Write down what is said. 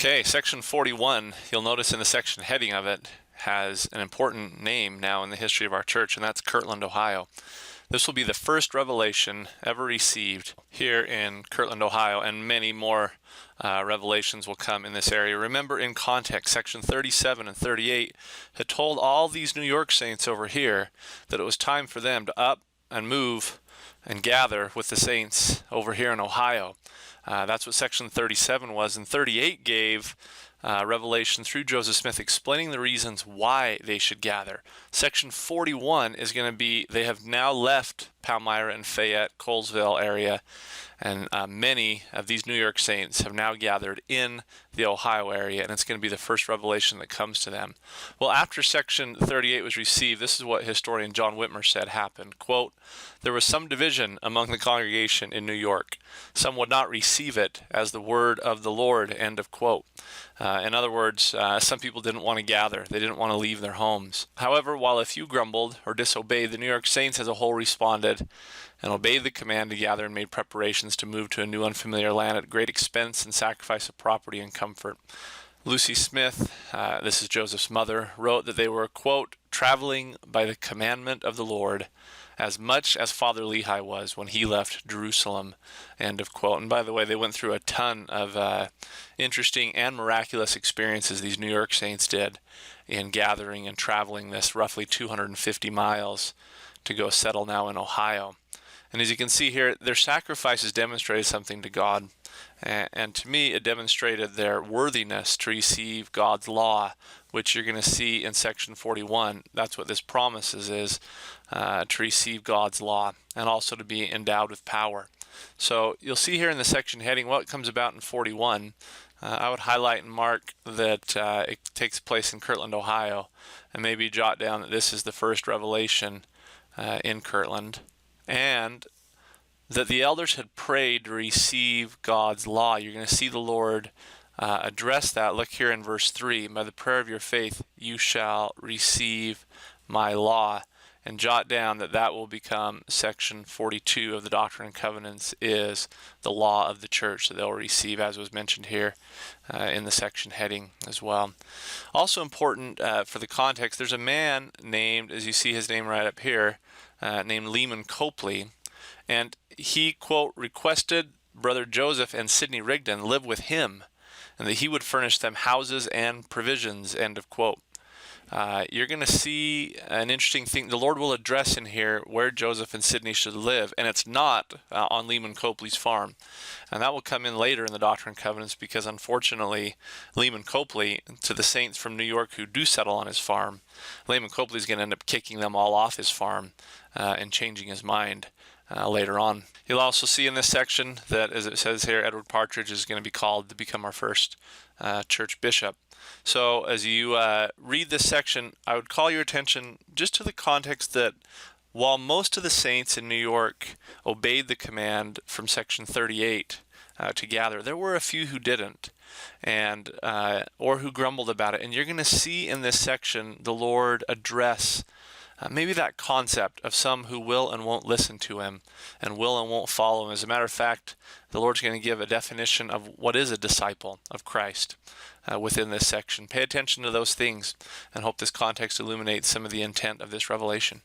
Okay, section 41, you'll notice in the section heading of it, has an important name now in the history of our church, and that's Kirtland, Ohio. This will be the first revelation ever received here in Kirtland, Ohio, and many more revelations will come in this area. Remember, in context, section 37 and 38 had told all these New York saints over here that it was time for them to up and move and gather with the saints over here in Ohio. That's what section 37 was, and 38 gave revelation through Joseph Smith explaining the reasons why they should gather. Section 41 is going to be, they have now left Palmyra and Fayette, Colesville area, and many of these New York saints have now gathered in the Ohio area, and it's going to be the first revelation that comes to them. Well, after section 38 was received, this is what historian John Whitmer said happened. Quote, "There was some division among the congregation in New York. Some would not receive it as the word of the Lord," end of quote. In other words, some people didn't want to gather. They didn't want to leave their homes. However, while a few grumbled or disobeyed, the New York saints as a whole responded and obeyed the command to gather and made preparations to move to a new unfamiliar land at great expense and sacrifice of property and comfort. Lucy Smith, this is Joseph's mother, wrote that they were, quote, "traveling by the commandment of the Lord as much as Father Lehi was when he left Jerusalem," end of quote. And by the way, they went through a ton of interesting and miraculous experiences, these New York saints did, in gathering and traveling this roughly 250 miles to go settle now in Ohio. And as you can see here, their sacrifices demonstrated something to God. And to me, it demonstrated their worthiness to receive God's law, which you're going to see in section 41. That's what this promises is, to receive God's law and also to be endowed with power. So you'll see here in the section heading what comes about in 41. I would highlight and mark that it takes place in Kirtland, Ohio, and maybe jot down that this is the first revelation in Kirtland, and that the elders had prayed to receive God's law. You're going to see the Lord address that. Look here in verse 3, "By the prayer of your faith you shall receive my law," and jot down that that will become section 42 of the Doctrine and Covenants, is the law of the church that they'll receive, as was mentioned here in the section heading as well. Also important for the context, there's a man named, as you see his name right up here, named Lyman Copley, and he, quote, requested Brother Joseph and Sidney Rigdon live with him, and that he would furnish them houses and provisions, end of quote. You're going to see an interesting thing. The Lord will address in here where Joseph and Sidney should live, and it's not on Lyman Copley's farm. And that will come in later in the Doctrine and Covenants, because unfortunately, Lyman Copley, to the saints from New York who do settle on his farm, Lyman Copley is going to end up kicking them all off his farm and changing his mind later on. You'll also see in this section that, as it says here, Edward Partridge is going to be called to become our first church bishop. So as you read this section, I would call your attention just to the context that while most of the saints in New York obeyed the command from section 38 to gather, there were a few who didn't, and or who grumbled about it. And you're going to see in this section the Lord address maybe that concept of some who will and won't listen to him and will and won't follow him. As a matter of fact, the Lord's going to give a definition of what is a disciple of Christ within this section. Pay attention to those things and hope this context illuminates some of the intent of this revelation.